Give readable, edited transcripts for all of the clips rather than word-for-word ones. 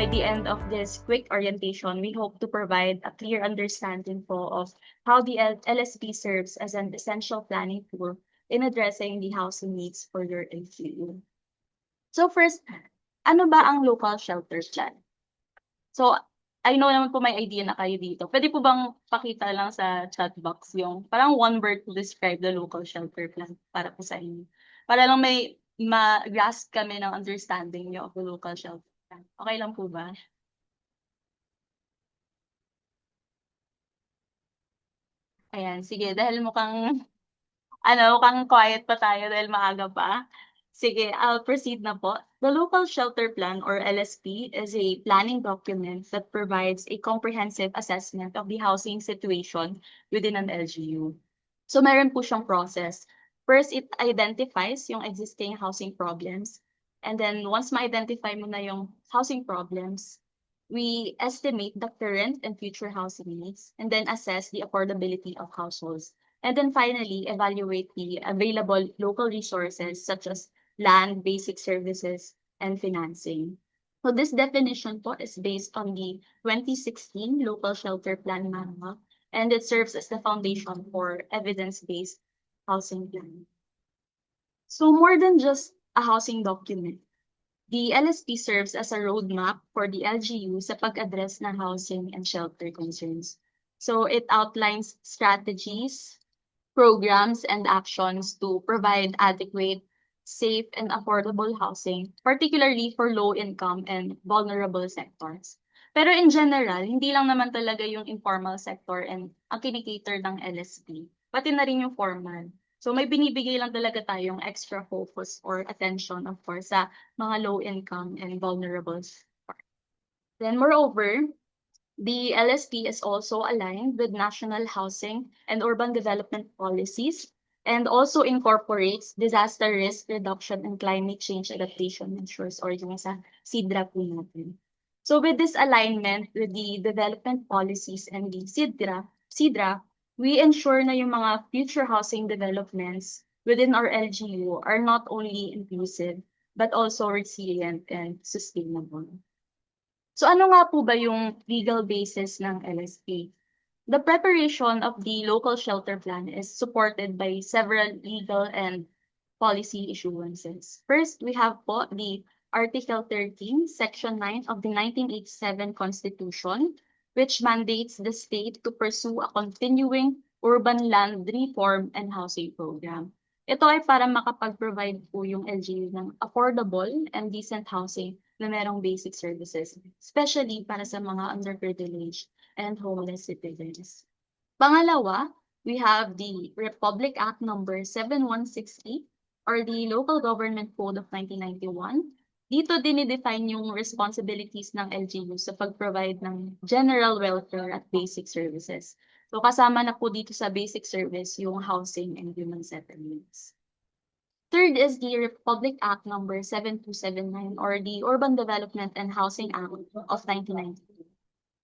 by the end of this quick orientation, we hope to provide a clear understanding po of how the LSP serves as an essential planning tool in addressing the housing needs for your LGU. So first, ano ba ang local shelter plan? So, I know naman po may idea na kayo dito. Pwede po bang pakita lang sa chat box yung parang one word to describe the local shelter plan para po sa inyo? Para lang may ma-grasp kami ng understanding niyo of the local shelter plan. Okay lang po ba? Ayan, sige. Dahil mukhang mukhang quiet pa tayo dahil maaga pa. Sige, I'll proceed na po. The Local Shelter Plan or LSP is a planning document that provides a comprehensive assessment of the housing situation within an LGU. So meron po siyang process. First, it identifies yung existing housing problems. And then once ma-identify mo na yung housing problems, we estimate the current and future housing needs and then assess the affordability of households. And then finally, evaluate the available local resources such as land, basic services, and financing. So this definition po is based on the 2016 Local Shelter Plan Manual, and it serves as the foundation for evidence-based housing planning. So more than just a housing document, the LSP serves as a roadmap for the LGU sa pag-address ng housing and shelter concerns. So it outlines strategies, programs, and actions to provide adequate, safe, and affordable housing, particularly for low-income and vulnerable sectors. Pero in general, hindi lang naman talaga yung informal sector and ang kinikater ng LSP, pati na rin yung formal. So may binibigay lang talaga tayong extra focus or attention, of course, sa mga low-income and vulnerable sector. Then moreover, the LSP is also aligned with national housing and urban development policies and also incorporates disaster risk reduction and climate change adaptation measures or yung sa SIDRA po natin. So with this alignment with the development policies and the SIDRA, we ensure na yung mga future housing developments within our LGU are not only inclusive but also resilient and sustainable. So ano nga po ba yung legal basis ng LSP? The preparation of the local shelter plan is supported by several legal and policy issuances. First, we have po the Article 13, Section 9 of the 1987 Constitution, which mandates the state to pursue a continuing urban land reform and housing program. Ito ay para makapag-provide po yung LGU ng affordable and decent housing na merong basic services, especially para sa mga underprivileged and homeless citizens. Pangalawa, we have the Republic Act number 7160 or the Local Government Code of 1991. Dito dinidefine yung responsibilities ng LGU sa pag-provide ng general welfare at basic services. So kasama na po dito sa basic service yung housing and human settlements. Third is the Republic Act number 7279 or the Urban Development and Housing Act of 1992.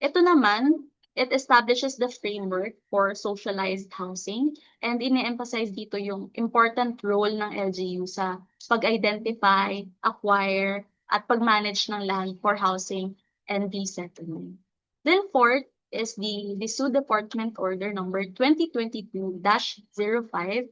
Ito naman, it establishes the framework for socialized housing and ini-emphasize dito yung important role ng LGU sa pag-identify, acquire, at pag-manage ng land for housing and resettlement. Then fourth is the SU Department Order number 2022-05,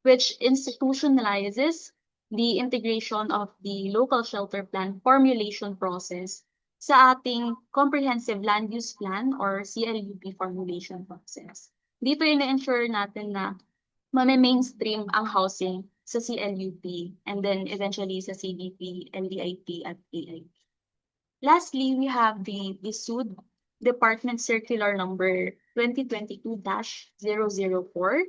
which institutionalizes the integration of the local shelter plan formulation process sa ating Comprehensive Land Use Plan or CLUP formulation process. Dito ina-ensure natin na mame-mainstream ang housing sa CLUP and then eventually sa CDP, LDIP at AIP. Lastly, we have the SUD Department Circular number 2022-004,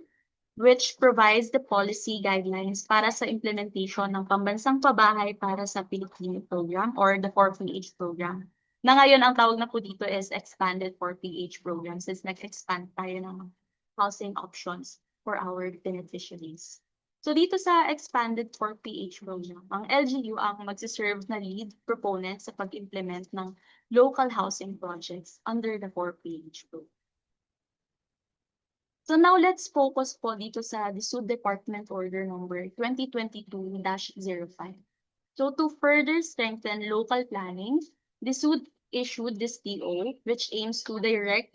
which provides the policy guidelines para sa implementation ng Pambansang Pabahay para sa Pilipino Program or the 4PH program. Na ngayon, ang tawag na po dito is Expanded 4PH program since nag-expand tayo ng housing options for our beneficiaries. So dito sa Expanded 4PH program, ang LGU ang magsiserve na lead proponent sa pag-implement ng local housing projects under the 4PH program. So now let's focus po dito sa the SUD Department Order number 2022-05. So to further strengthen local planning, the SUD issued this DO, which aims to direct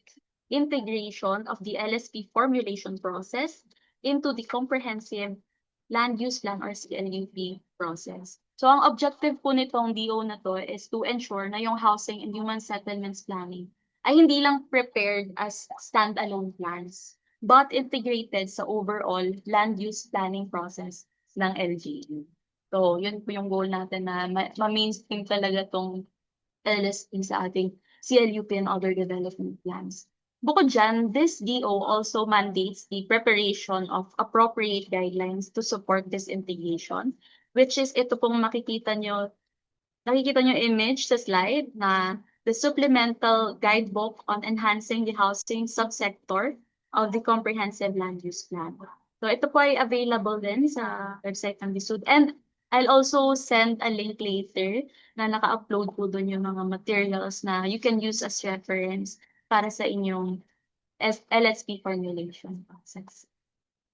integration of the LSP formulation process into the comprehensive land use plan or CLUP process. So ang objective po nitong DO na to is to ensure na yung housing and human settlements planning ay hindi lang prepared as standalone plans, but integrated sa overall land use planning process ng LGU. So, yun po yung goal natin na ma-mainstream talaga tong LSP sa ating CLUP and other development plans. Bukod dyan, this DO also mandates the preparation of appropriate guidelines to support this integration, which is ito pong nakikita nyo image sa slide na the supplemental guidebook on enhancing the housing subsector of the comprehensive land use plan. So ito po ay available din sa website ng DSUD. And I'll also send a link later na naka-upload po doon yung mga materials na you can use as reference para sa inyong LSP formulation process.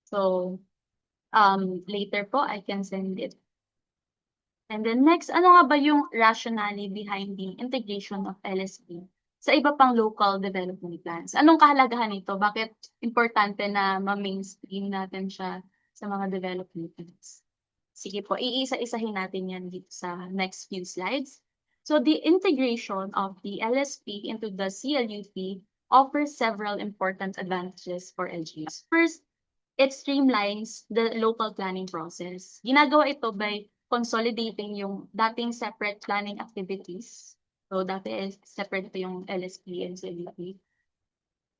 So later po, I can send it. And then next, ano nga ba yung rationale behind the integration of LSP sa iba pang local development plans? Anong kahalagahan nito? Bakit importante na ma-mainstream natin siya sa mga development plans? Sige po, iisa-isahin natin yan dito sa next few slides. So the integration of the LSP into the CLUP offers several important advantages for LGUs. First, it streamlines the local planning process. Ginagawa ito by consolidating yung dating separate planning activities. So, dati separate pa yung LSP and CLUP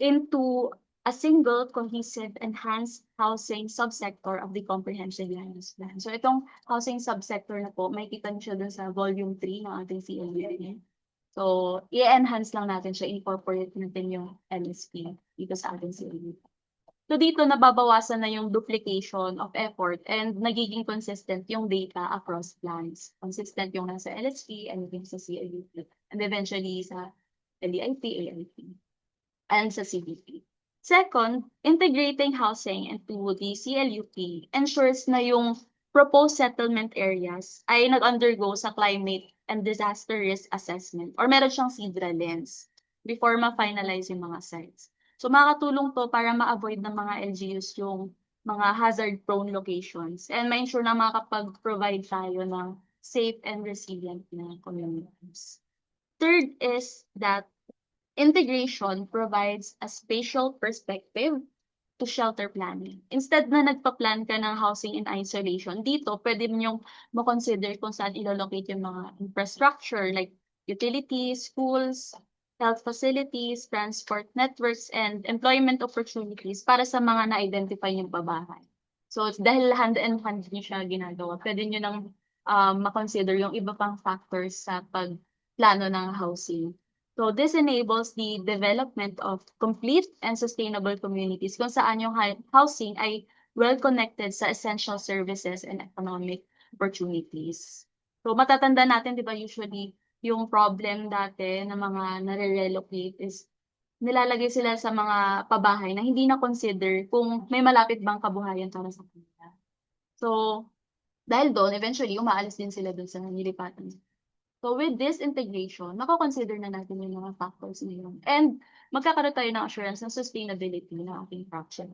into a single, cohesive, enhanced housing subsector of the comprehensive land use plan. So, itong housing subsector na po, may kita niyo siya dun sa volume 3 ng ating CLUP. So, i-enhance lang natin siya, incorporate natin yung LSP dito sa ating CLUP. So dito nababawasan na yung duplication of effort and nagiging consistent yung data across plans. Consistent yung nasa LSP and yung sa CLUP and eventually sa LEIP, AIP, and sa CBP. Second, integrating housing into the CLUP ensures na yung proposed settlement areas ay nag-undergo sa climate and disaster risk assessment or meron siyang SIDRA lens before ma-finalize yung mga sites. So makakatulong to para ma-avoid ng mga LGUs yung mga hazard-prone locations and ma-ensure na makakapag-provide tayo ng safe and resilient na communities. Third is that integration provides a spatial perspective to shelter planning. Instead na nagpa-plan ka ng housing in isolation, dito pwede mo ma-consider kung saan ilolocate yung mga infrastructure like utilities, schools, health facilities, transport networks, and employment opportunities para sa mga na-identify yung pabahay. So, dahil hand in hand niyo siya ginagawa, pwede nyo nang ma-consider yung iba pang factors sa pagplano ng housing. So, this enables the development of complete and sustainable communities kung saan yung housing ay well-connected sa essential services and economic opportunities. So, matatanda natin, di ba, usually, yung problem dati ng mga nare-relocate is nilalagay sila sa mga pabahay na hindi na consider kung may malapit bang kabuhayan para sa kanila. So, dahil doon, eventually, umaalis din sila doon sa nilipatan. So, with this integration, mako-consider na natin yung mga factors na yun. And magkakaroon tayo ng assurance ng sustainability ng ating project.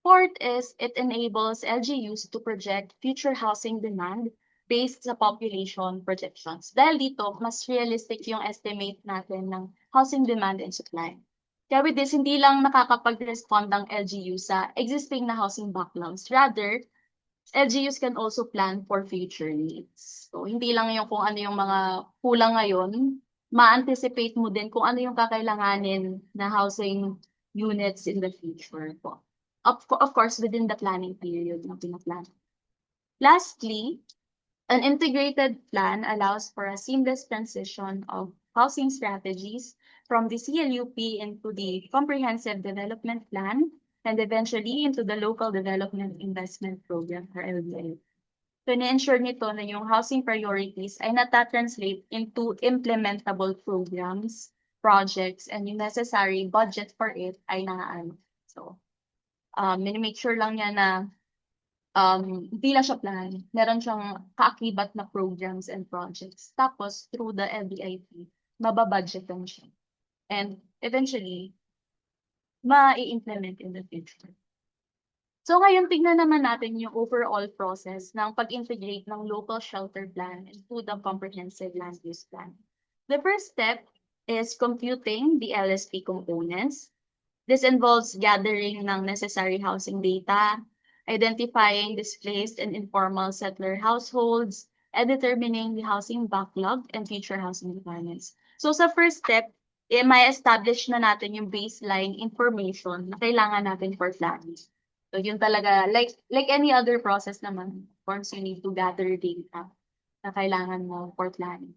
Fourth is it enables LGUs to project future housing demand based sa population projections. Dahil dito, mas realistic yung estimate natin ng housing demand and supply. Kaya with this, hindi lang nakakapag-respond ang LGU sa existing na housing backlogs. Rather, LGUs can also plan for future needs. So, hindi lang yung kung ano yung mga kulang ngayon, ma-anticipate mo din kung ano yung kakailanganin na housing units in the future po. Of course, within the planning period na pinaplan. Lastly, an integrated plan allows for a seamless transition of housing strategies from the CLUP into the Comprehensive Development Plan and eventually into the Local Development Investment Program or LDI. So, na-ensure nito na yung housing priorities ay nata-translate into implementable programs, projects, and yung necessary budget for it ay naan. So, make sure lang niya na Hindi lang siya plan, meron siyang kaakibat na programs and projects. Tapos through the LDIP, maba-budgetan siya. And eventually, mai-implement in the future. So ngayon tignan naman natin yung overall process ng pag-integrate ng local shelter plan into the comprehensive land use plan. The first step is computing the LSP components. This involves gathering ng necessary housing data, identifying displaced and informal settler households, and determining the housing backlog and future housing requirements. So sa first step, may establish na natin yung baseline information na kailangan natin for planning. So yun talaga, like any other process naman, of course, you need to gather data na kailangan mo for planning.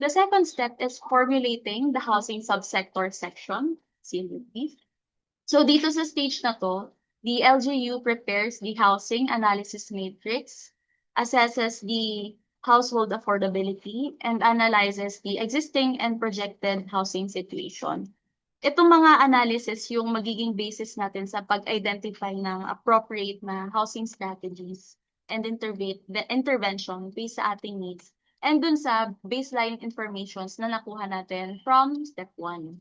The second step is formulating the housing subsector section, CLUP. So dito sa stage na to, the LGU prepares the housing analysis matrix, assesses the household affordability, and analyzes the existing and projected housing situation. Itong mga analysis yung magiging basis natin sa pag-identify ng appropriate na housing strategies and intervention based sa ating needs and dun sa baseline informations na nakuha natin from step 1.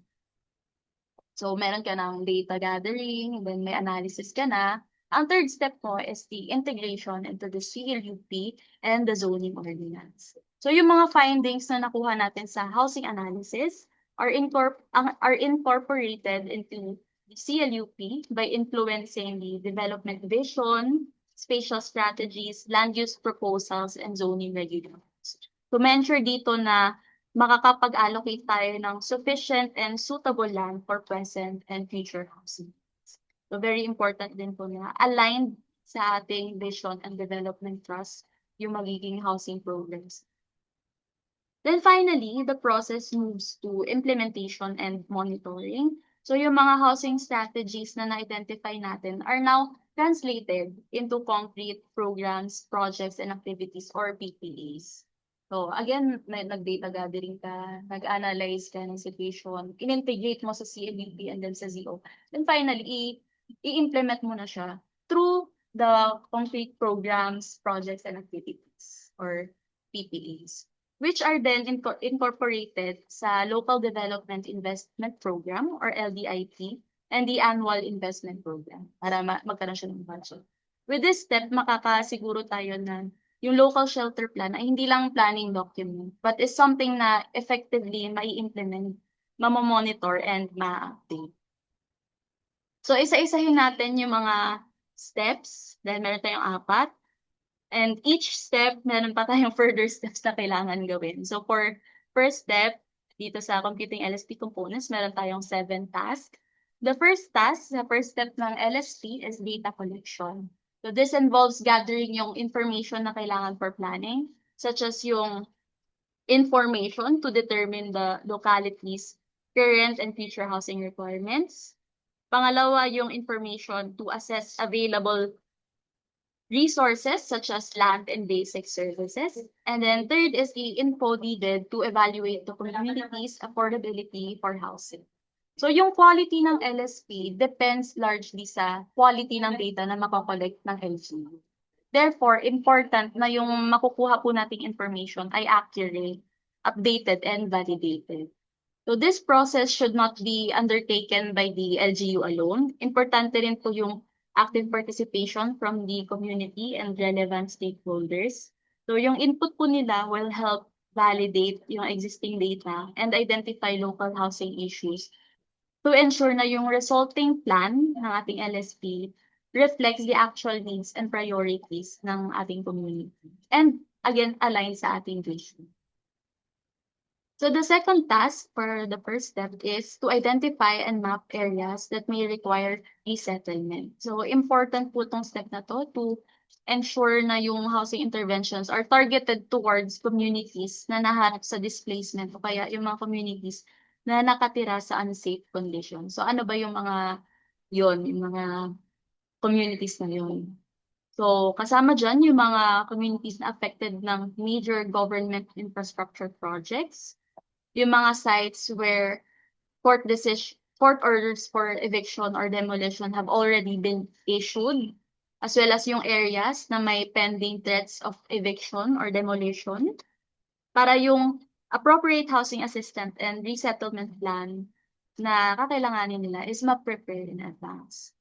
So, meron ka ng data gathering, then may analysis ka na. Ang third step mo is the integration into the CLUP and the zoning ordinance. So, yung mga findings na nakuha natin sa housing analysis are incorporated into the CLUP by influencing the development vision, spatial strategies, land use proposals, and zoning regulations. To mention dito na makakapag-allocate tayo ng sufficient and suitable land for present and future housing. So very important din po na aligned sa ating vision and development trust yung magiging housing programs. Then finally, the process moves to implementation and monitoring. So yung mga housing strategies na na-identify natin are now translated into concrete programs, projects, and activities or PPAs. So again, nag-data gathering ka, nag-analyze ka ng situation, in-integrate mo sa CLUP and then sa ZO. Then finally, i-implement mo na siya through the concrete programs, projects, and activities or PPAs, which are then incorporated sa Local Development Investment Program or LDIP and the Annual Investment Program para magkaroon siya ng budget. With this step, makakasiguro tayo na yung local shelter plan ay hindi lang planning document, but is something na effectively mai-implement, mamomonitor, and ma-update. So, isa-isahin natin yung mga steps, dahil meron tayong 4. And each step, meron pa tayong further steps na kailangan gawin. So for first step, dito sa computing LSP components, meron tayong 7 tasks. The first task, the first step ng LSP is data collection. So this involves gathering yung information na kailangan for planning, such as yung information to determine the locality's current and future housing requirements. Pangalawa, yung information to assess available resources such as land and basic services. And then third is the info needed to evaluate the community's affordability for housing. So yung quality ng LSP depends largely sa quality ng data na makokollect ng LGU. Therefore, important na yung makukuha po nating information ay accurate, updated, and validated. So this process should not be undertaken by the LGU alone. Importante rin po yung active participation from the community and relevant stakeholders. So yung input po nila will help validate yung existing data and identify local housing issues to ensure na yung resulting plan ng ating LSP reflects the actual needs and priorities ng ating community. And again, align sa ating vision. So the second task for the first step is to identify and map areas that may require resettlement. So important po tong step na to ensure na yung housing interventions are targeted towards communities na naharap sa displacement o kaya yung mga communities na nakatira sa unsafe conditions. So ano ba yung mga yung mga communities na yun? So kasama dyan yung mga communities na affected ng major government infrastructure projects, yung mga sites where court orders for eviction or demolition have already been issued, as well as yung areas na may pending threats of eviction or demolition, para yung appropriate housing assistance and resettlement plan na kakailanganin nila is ma-prepare in advance.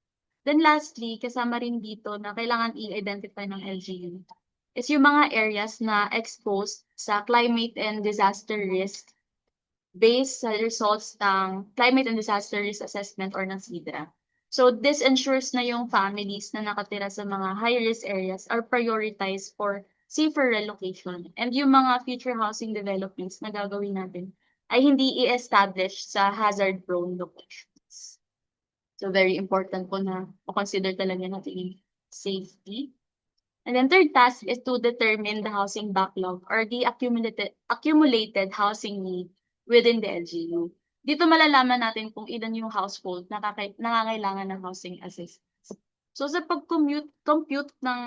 Then lastly, kasama rin dito na kailangan i-identify ng LGU is yung mga areas na exposed sa climate and disaster risk based sa results ng Climate and Disaster Risk Assessment or ng CIDRA. So this ensures na yung families na nakatira sa mga high-risk areas are prioritized for safer relocation, and yung mga future housing developments na gagawin natin ay hindi i-establish sa hazard-prone locations. So very important po na consider talaga natin yung safety. And then third task is to determine the housing backlog or the accumulated housing need within the LGU. Dito malalaman natin kung ilan yung household na nangangailangan ng housing assistance. So sa compute ng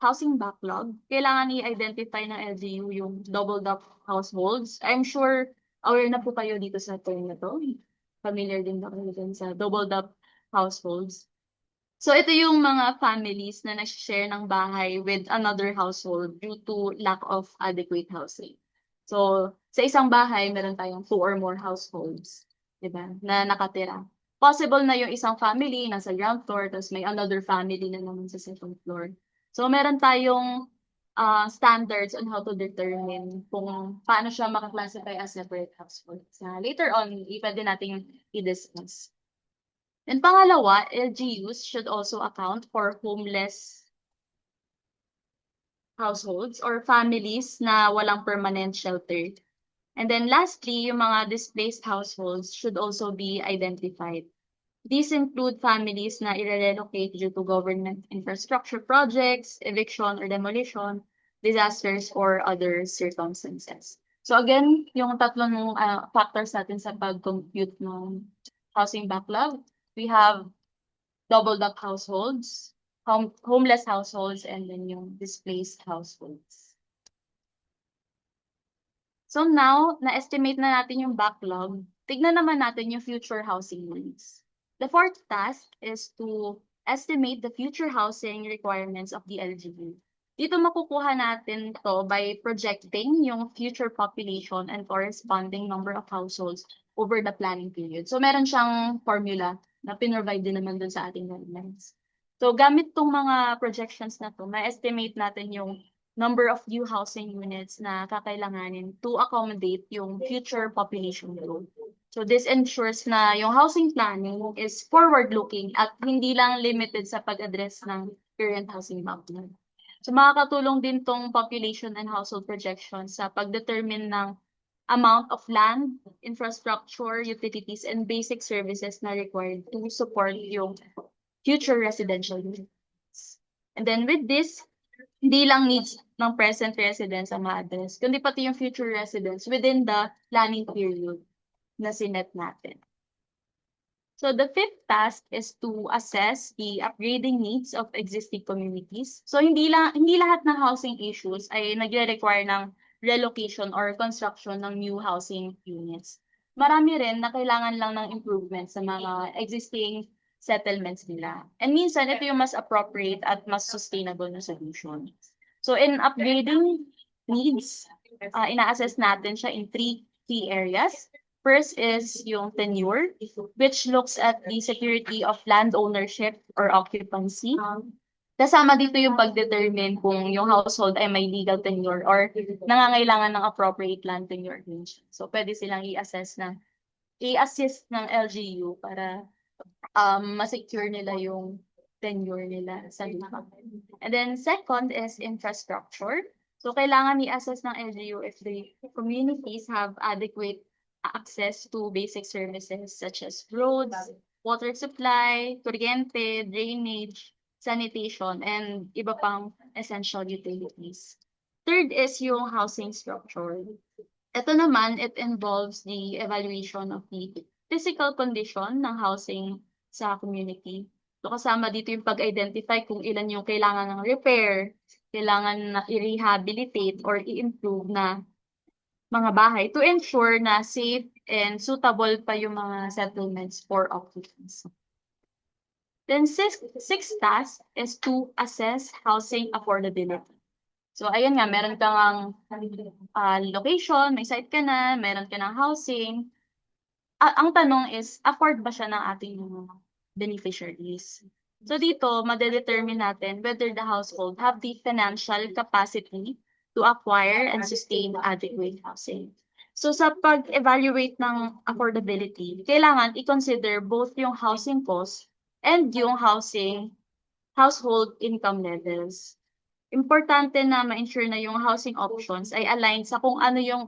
housing backlog, kailangan i-identify ng LGU yung doubled up households. I'm sure aware na po kayo dito sa term na to. Familiar din ba kayo dun sa doubled up households? So ito yung mga families na nag-share ng bahay with another household due to lack of adequate housing. So sa isang bahay, meron tayong 2 or more households, di ba, na nakatira. Possible na yung isang family nasa ground floor, tapos may another family na naman sa second floor. So meron tayong standards on how to determine kung paano siya makaklasify as separate household. So, later on, pwede nating i-discuss. And pangalawa, LGUs should also account for homeless households or families na walang permanent shelter. And then lastly, yung mga displaced households should also be identified. These include families na i-relocate due to government infrastructure projects, eviction or demolition, disasters, or other circumstances. So again, yung tatlong factors natin sa pag-compute ng housing backlog, we have doubled up households, homeless households, and then yung displaced households. So now, na-estimate na natin yung backlog, tignan naman natin yung future housing needs. The fourth task is to estimate the future housing requirements of the LGU. Dito makukuha natin to by projecting yung future population and corresponding number of households over the planning period. So meron siyang formula na pinrovide din naman dun sa ating guidelines. So gamit tong mga projections na to, ma-estimate natin yung number of new housing units na kakailanganin to accommodate yung future population growth. So this ensures na yung housing planning is forward-looking at hindi lang limited sa pag-address ng current housing backlog. So makakatulong din tong population and household projections sa pag-determine ng amount of land, infrastructure, utilities, and basic services na required to support yung future residential units. And then with this, hindi lang needs ng present residents ang ma-address, kundi pati yung future residents within the planning period na sinet natin. So the fifth task is to assess the upgrading needs of existing communities. So hindi lahat ng housing issues ay nagre-require ng relocation or construction ng new housing units. Marami rin na kailangan lang ng improvement sa mga existing settlements nila. And minsan ito yung mas appropriate at mas sustainable na solution. So in upgrading needs, ina-assess natin siya in 3 key areas. First is yung tenure, which looks at the security of land ownership or occupancy. Kasama dito yung pag-determine kung yung household ay may legal tenure or nangangailangan ng appropriate land tenure arrangement. So pwede silang i-assist ng LGU para ma-secure nila yung tenure nila sa lupa. And then second is infrastructure. So kailangan i-assess ng LGU if the communities have adequate access to basic services such as roads, water supply, kuryente, drainage, sanitation, and iba pang essential utilities. Third is yung housing structure. Ito naman, it involves the evaluation of the physical condition ng housing sa community. So kasama dito yung pag-identify kung ilan yung kailangan ng repair, kailangan na i-rehabilitate or i-improve na mga bahay to ensure na safe and suitable pa yung mga settlements for occupants. Then sixth task is to assess housing affordability. So ayun nga, meron kang location, may site ka na, meron ka ng housing. Ang tanong is, afford ba siya ng ating mga beneficiaries? So dito, madedetermine natin whether the household have the financial capacity to acquire and sustain adequate housing. So sa pag-evaluate ng affordability, kailangan i-consider both yung housing cost and yung household income levels. Importante na ma-ensure na yung housing options ay aligned sa kung ano yung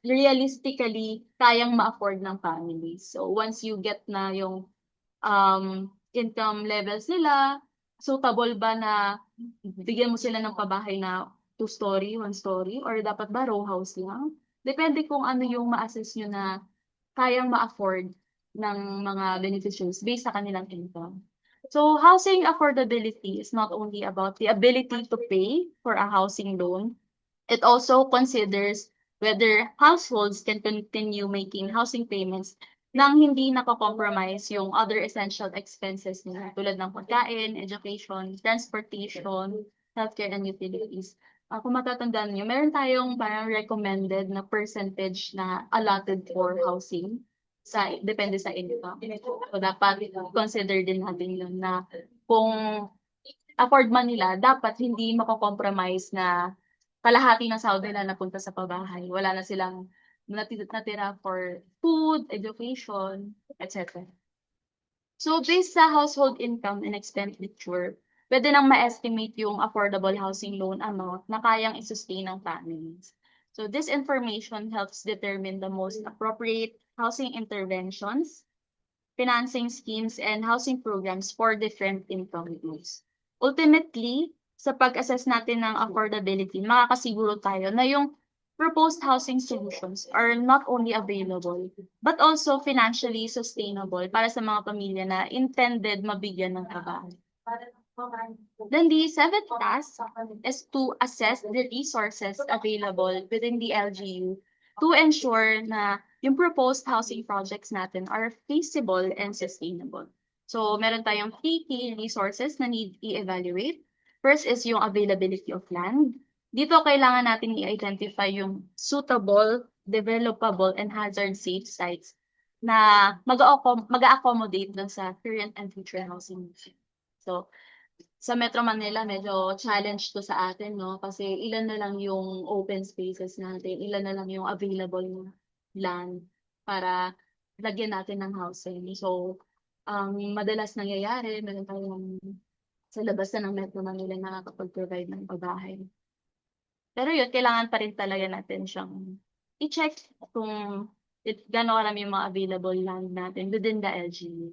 realistically kayang ma-afford ng family. So once you get na yung income levels nila, suitable ba na bigyan mo sila ng pabahay na 2-story, 1-story, or dapat ba row house lang? Depende kung ano yung ma-assess nyo na kayang ma-afford ng mga beneficiaries based sa kanilang income. So housing affordability is not only about the ability to pay for a housing loan, it also considers whether households can continue making housing payments nang hindi nako-compromise yung other essential expenses nila tulad ng pagkain, education, transportation, healthcare, and utilities. Kung matatandaan niyo, meron tayong parang recommended na percentage na allotted for housing depende sa income. So dapat consider din natin yun na kung afford man nila, dapat hindi mako-compromise na kalahati ng sahod nila napunta sa pabahay. Wala na silang natira for food, education, etc. So based sa household income and expenditure, pwede nang ma-estimate yung affordable housing loan amount na kayang i-sustain ng families. So this information helps determine the most appropriate housing interventions, financing schemes, and housing programs for different income groups. Ultimately, sa pag-assess natin ng affordability, makakasiguro tayo na yung proposed housing solutions are not only available, but also financially sustainable para sa mga pamilya na intended mabigyan ng trabaho. Then the seventh task is to assess the resources available within the LGU to ensure na yung proposed housing projects natin are feasible and sustainable. So meron tayong 3 key resources na need i-evaluate. First is yung availability of land. Dito kailangan natin i-identify yung suitable, developable, and hazard-safe sites na mag-accommodate dun sa current and future housing needs. So sa Metro Manila medyo challenge 'to sa atin 'no, kasi ilan na lang yung open spaces natin, ilan na lang yung available na land para lagyan natin ng housing. So, ang madalas nangyayari meron tayong sa labas na ng Metro Manila nakakapag-provide ng pabahay. Pero yun, kailangan pa rin talaga natin siyang i-check kung gaano karami yung mga available land natin within the LGU.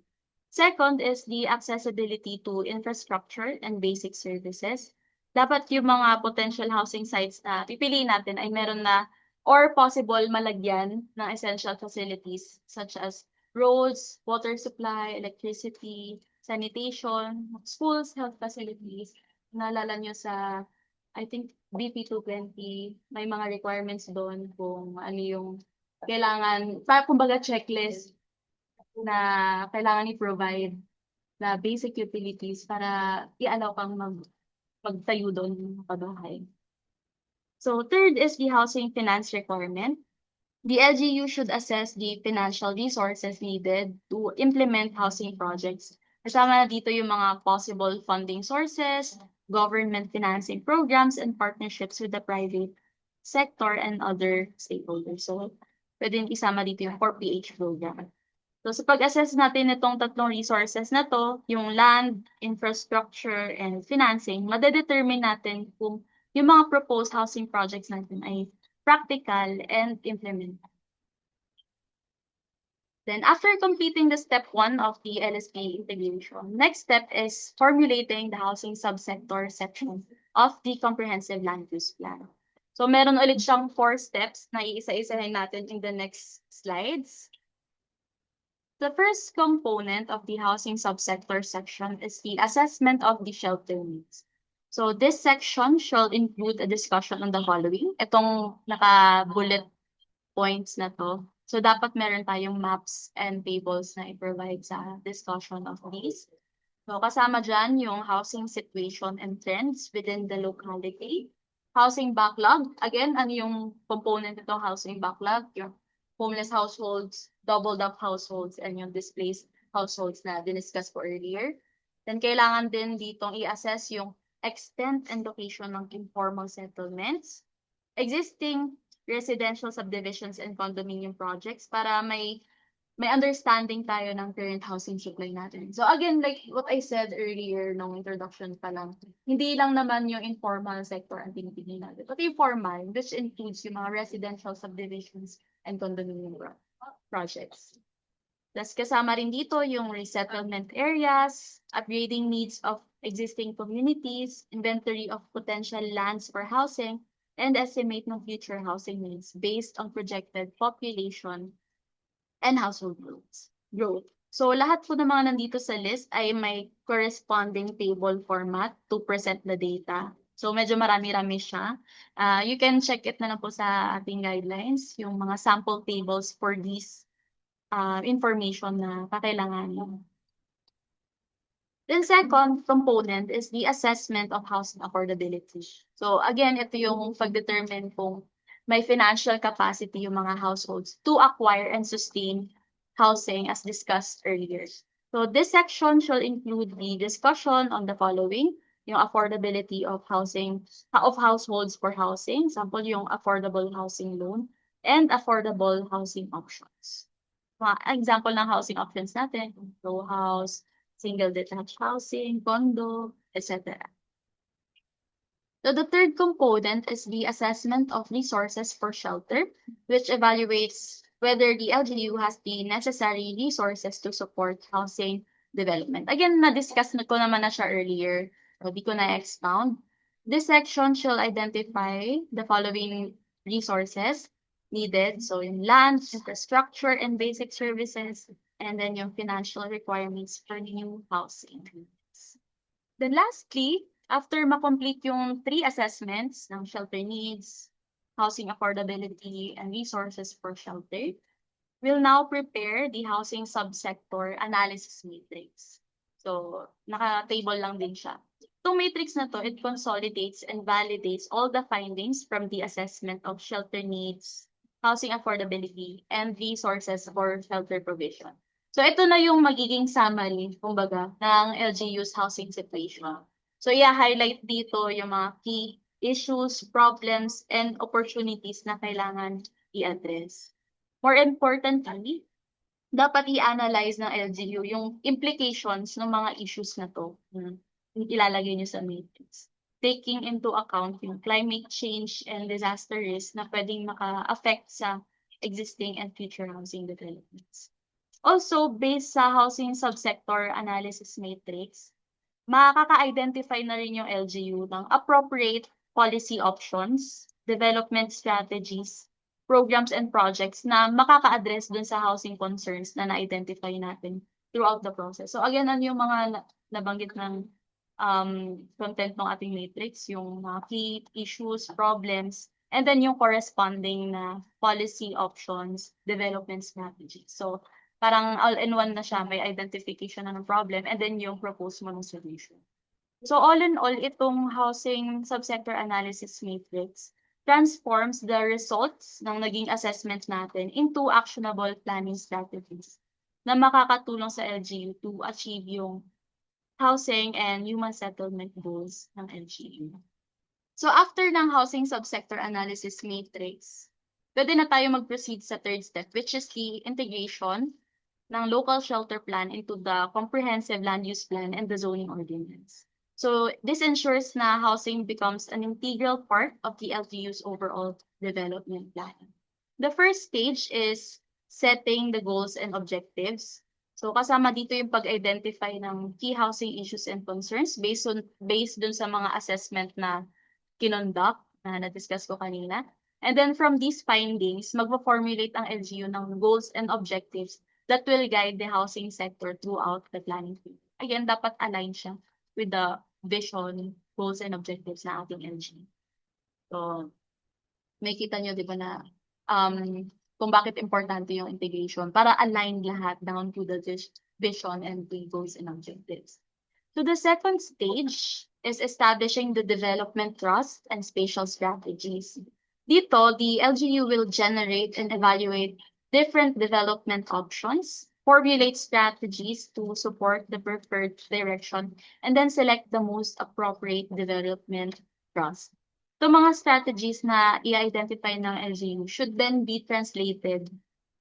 Second is the accessibility to infrastructure and basic services. Dapat yung mga potential housing sites na pipiliin natin ay meron na or possible malagyan ng essential facilities such as roads, water supply, electricity, sanitation, schools, health facilities. Naalala nyo sa, I think, BP 220, may mga requirements doon kung ano yung kailangan, kumbaga checklist na kailangan i-provide na basic utilities para i-allow kang magtayo doon ng pabahay. So third is the housing finance requirement. The LGU should assess the financial resources needed to implement housing projects. Kasama na dito yung mga possible funding sources, government financing programs, and partnerships with the private sector and other stakeholders. So, pwede isama dito yung 4PH program. So, sa pag-assess natin itong tatlong resources na to, yung land, infrastructure, and financing, madedetermine natin kung yung mga proposed housing projects natin ay practical and implementable. Then after completing the step 1 of the LSP integration, next step is formulating the housing subsector section of the comprehensive land use plan. So meron ulit siyang 4 steps na iisa-isahin natin in the next slides. The first component of the housing subsector section is the assessment of the shelter needs. So this section shall include a discussion on the following. Itong naka-bullet points na to. So dapat meron tayong maps and tables na i-provide sa discussion of these. So kasama dyan yung housing situation and trends within the locality. Housing backlog, again, ano yung component nito housing backlog? Yung homeless households, doubled up households, and yung displaced households na diniscuss ko earlier. Then kailangan din ditong i-assess yung extent and location ng informal settlements, existing residential subdivisions and condominium projects para may understanding tayo ng current housing supply natin. So again, like what I said earlier nung introduction pa lang, hindi lang naman yung informal sector ang tinitingnan natin, pati formal, which includes yung mga residential subdivisions and condominium projects. Plus kasama rin dito yung resettlement areas, upgrading needs of existing communities, inventory of potential lands for housing, and estimate ng future housing needs based on projected population and household growth. So lahat po ng mga nandito sa list ay may corresponding table format to present the data. So medyo marami-rami siya. You can check it na lang po sa ating guidelines, yung mga sample tables for these information na kakailanganin. Then second component is the assessment of housing affordability. So again, ito yung pag-determine kung may financial capacity yung mga households to acquire and sustain housing as discussed earlier. So this section shall include the discussion on the following, yung affordability of housing, of households for housing, sample yung affordable housing loan, and affordable housing options. Mga example ng housing options natin, row house, single detached housing, condo, etc. So the third component is the assessment of resources for shelter, which evaluates whether the LGU has the necessary resources to support housing development. Again, na-discuss ko naman na siya earlier, so di ko na-expound. This section shall identify the following resources needed. So yung land, infrastructure, and basic services, and then yung financial requirements for new housing. Then lastly, after ma-complete yung 3 assessments ng shelter needs, housing affordability, and resources for shelter, we'll now prepare the housing subsector analysis matrix. So, naka-table lang din siya. Itong matrix na to, it consolidates and validates all the findings from the assessment of shelter needs, housing affordability, and resources for shelter provision. So, ito na yung magiging summary, kumbaga, ng LGU's housing situation. So, i-highlight dito yung mga key issues, problems, and opportunities na kailangan i-address. More importantly, dapat i-analyze ng LGU yung implications ng mga issues na to. Ilalagay niyo sa matrix. Taking into account yung climate change and disaster risk na pwedeng maka-affect sa existing and future housing developments. Also, based sa housing subsector analysis matrix, makaka-identify na rin yung LGU ng appropriate policy options, development strategies, programs and projects na makaka-address dun sa housing concerns na na-identify natin throughout the process. So again, ano yung mga nabanggit ng content ng ating matrix, yung mga key issues, problems, and then yung corresponding na policy options, development strategies. So parang all-in-one na siya, may identification na ng problem, and then yung propose mo ng solution. So all in all, itong housing subsector analysis matrix transforms the results ng naging assessment natin into actionable planning strategies na makakatulong sa LGU to achieve yung housing and human settlement goals ng LGU. So after ng housing subsector analysis matrix, pwede na tayo mag-proceed sa third step, which is the integration ng local shelter plan into the comprehensive land use plan and the zoning ordinance. So this ensures na housing becomes an integral part of the LGU's overall development plan. The first stage is setting the goals and objectives. So kasama dito yung pag-identify ng key housing issues and concerns based dun sa mga assessment na kinonduct na na-discuss ko kanina. And then from these findings, magpo-formulate ang LGU ng goals and objectives that will guide the housing sector throughout the planning period. Again, dapat align siya with the vision, goals, and objectives na ating LGU. So, may kita nyo, di ba, na kung bakit importante yung integration para align lahat down to the vision and the goals and objectives. So the second stage is establishing the development trust and spatial strategies. Dito, the LGU will generate and evaluate different development options, formulate strategies to support the preferred direction, and then select the most appropriate development trust. So mga strategies na i-identify ng LGU should then be translated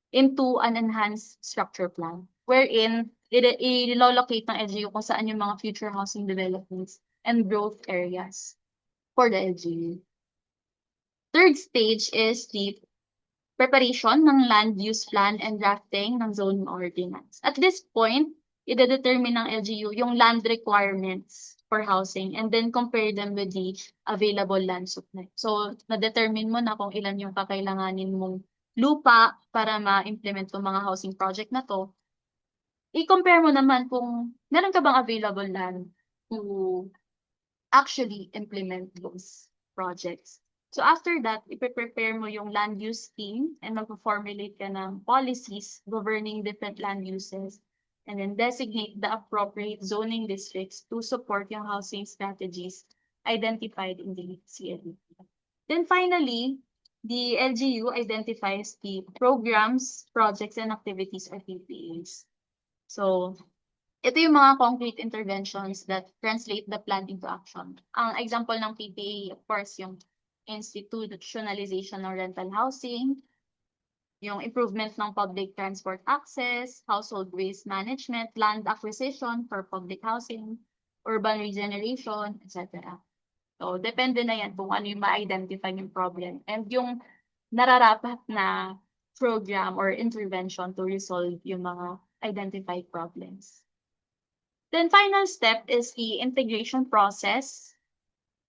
into an enhanced structure plan wherein i-locate ng LGU kung saan yung mga future housing developments and growth areas for the LGU. Third stage is the preparation ng land use plan and drafting ng zoning ordinance. At this point, ide-determine ng LGU yung land requirements for housing and then compare them with the available land supply. So, na-determine mo na kung ilan yung kakailanganin mong lupa para ma-implement yung mga housing project na to. I-compare mo naman kung meron ka bang available land to actually implement those projects. So after that, ipe-prepare mo yung land use scheme and magpo-formulate ka ng policies governing different land uses and then designate the appropriate zoning districts to support yung housing strategies identified in the CLP. Then finally, the LGU identifies the programs, projects, and activities or PPAs. So, ito yung mga concrete interventions that translate the plan into action. Ang example ng PPA, of course, yung institutionalization ng rental housing, yung improvement ng public transport access, household waste management, land acquisition for public housing, urban regeneration, etc. So, depende na yan kung ano yung ma-identify yung problem and yung nararapat na program or intervention to resolve yung mga identified problems. Then final step is the integration process.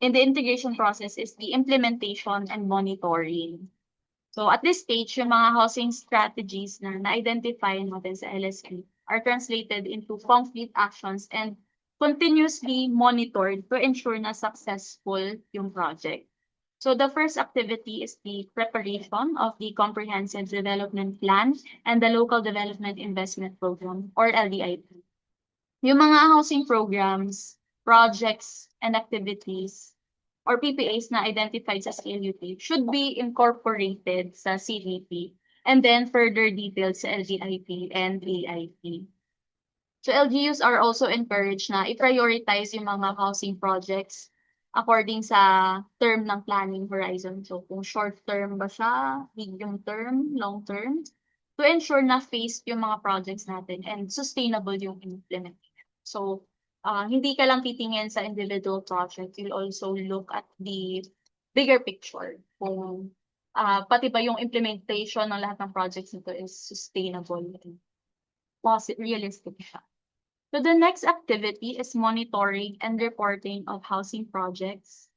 In the integration process is the implementation and monitoring. So at this stage, yung mga housing strategies na na-identify natin sa LSP are translated into concrete actions and continuously monitored to ensure na successful yung project. So the first activity is the preparation of the Comprehensive Development Plan and the Local Development Investment Program or LDIP. Yung mga housing programs, projects, and activities or PPAs na identified sa CLUP should be incorporated sa CDP and then further detailed sa LDIP and AIP. So LGUs are also encouraged na i-prioritize yung mga housing projects according sa term ng planning horizon. So kung short term ba siya, medium term, long term, to ensure na phased yung mga projects natin and sustainable yung implementation. So hindi ka lang titingin sa individual project, you'll also look at the bigger picture kung pati ba yung implementation ng lahat ng projects nito is sustainable and realistic siya. So the next activity is monitoring and reporting of housing projects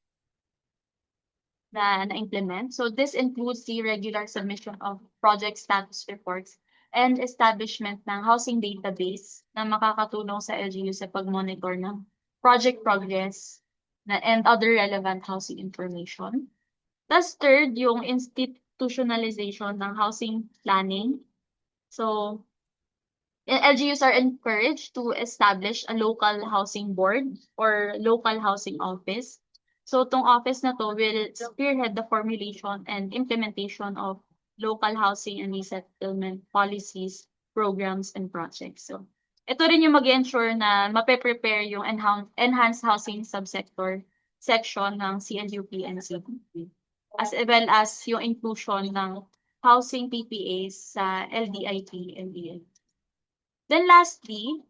na na-implement. So this includes the regular submission of project status reports and establishment ng housing database na makakatulong sa LGU sa pag-monitor ng project progress and other relevant housing information. Tapos third, yung institutionalization ng housing planning. So LGUs are encouraged to establish a local housing board or local housing office. So itong office na to will spearhead the formulation and implementation of local housing and resettlement policies, programs, and projects. So ito rin yung mag-ensure na mape-prepare yung enhanced housing subsector section ng CLUP and CDP, as well as yung inclusion ng housing PPAs sa LDIP and ELP. Then lastly,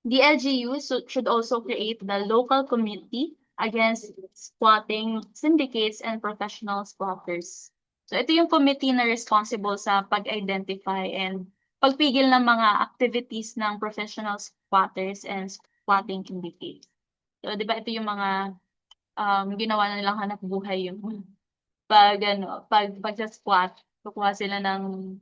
the LGU should also create the local committee against squatting syndicates and professional squatters. So ito yung committee na responsible sa pag-identify and pagpigil ng mga activities ng professional squatters and squatting syndicates. So 'di ba ito yung mga ginawa na nilang hanap buhay yung pag sa squat, kukuha sila ng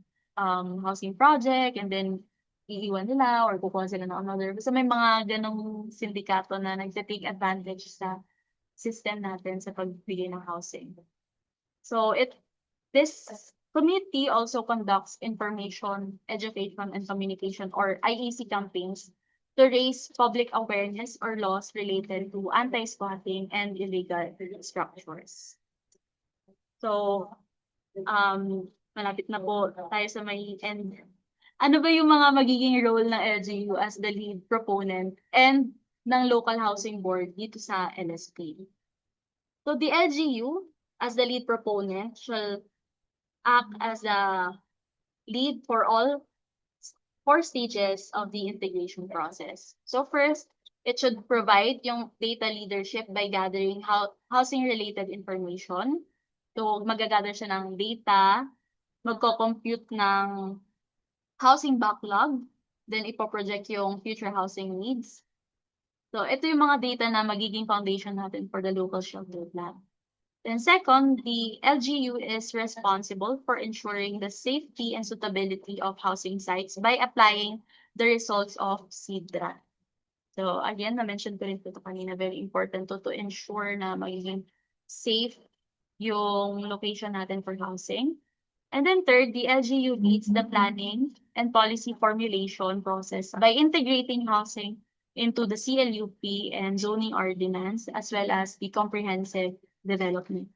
housing project and then iiwan nila or kukuha sila ng another. Basta may mga ganong sindikato na nagte-take advantage sa system natin sa pagbigay ng housing. So this committee also conducts information, education, and communication or IEC campaigns to raise public awareness or laws related to anti-squatting and illegal structures. So, malapit na po tayo sa may end. Ano ba yung mga magiging role ng LGU as the lead proponent and ng local housing board dito sa LSP? So the LGU as the lead proponent shall act as a lead for all four stages of the integration process. So first, it should provide yung data leadership by gathering housing-related information. So magagather siya ng data, magko-compute ng housing backlog, then ipo-project yung future housing needs. So ito yung mga data na magiging foundation natin for the local shelter plan. Then second, the LGU is responsible for ensuring the safety and suitability of housing sites by applying the results of SEEDRA. So again, na-mention ko rin po ito kanina, very important to ensure na magiging safe yung location natin for housing. And then third, the LGU leads the planning and policy formulation process by integrating housing into the CLUP and zoning ordinance, as well as the comprehensive development.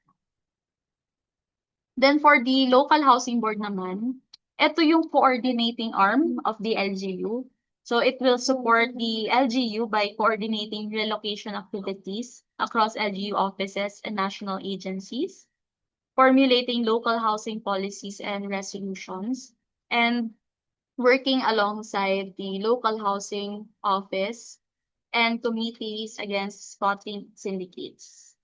Then for the local housing board naman, ito yung coordinating arm of the LGU. So it will support the LGU by coordinating relocation activities across LGU offices and national agencies, formulating local housing policies and resolutions, and working alongside the local housing office and committees against squatting syndicates.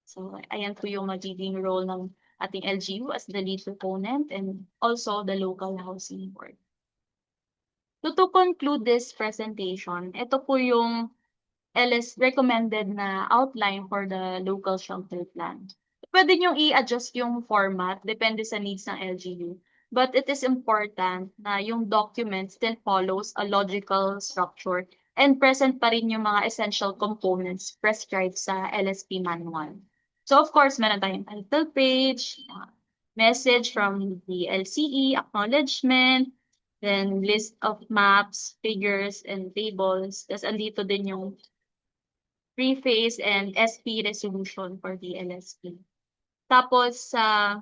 So, ayan po yung magiging role ng ating LGU as the lead proponent and also the local housing board. To conclude this presentation, ito po yung LS recommended na outline for the local shelter plan. Pwede niyong i-adjust yung format, depende sa needs ng LGU. But it is important na yung document still follows a logical structure and present pa rin yung mga essential components prescribed sa LSP manual. So of course, meron tayong title page, message from the LCE, acknowledgement, then list of maps, figures, and tables. Tapos andito din yung preface and SP resolution for the LSP. Tapos sa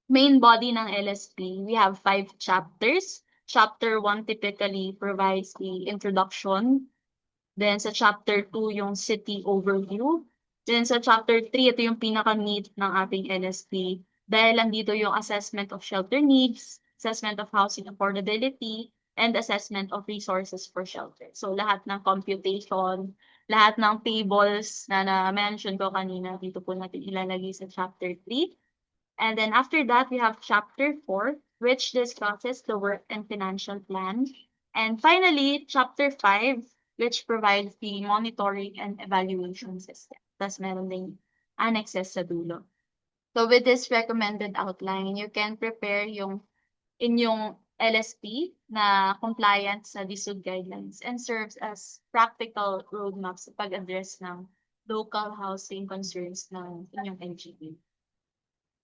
main body ng LSP, we have 5 chapters. Chapter 1 typically provides the introduction. Then sa chapter 2, yung city overview. Then sa chapter 3, ito yung pinaka-meat ng ating LSP. Dahil andito yung assessment of shelter needs, assessment of housing affordability, and assessment of resources for shelter. So lahat ng computation, lahat ng tables na na-mention ko kanina, dito po natin ilalagay sa chapter 3. And then after that, we have chapter 4, which discusses the work and financial plan. And finally, chapter 5, which provides the monitoring and evaluation system. Tapos meron ding annexes sa dulo. So with this recommended outline, you can prepare yung inyong LSP na compliant sa DSUD guidelines and serves as practical roadmaps sa pag-address ng local housing concerns ng inyong LGU.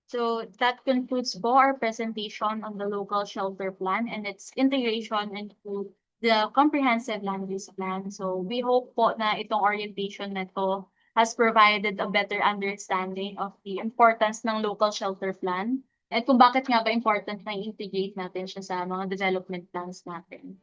So that concludes po our presentation on the local shelter plan and its integration into the comprehensive land use plan. So we hope po na itong orientation na to has provided a better understanding of the importance ng local shelter plan at kung bakit nga ba important na i-integrate natin siya sa mga development plans natin.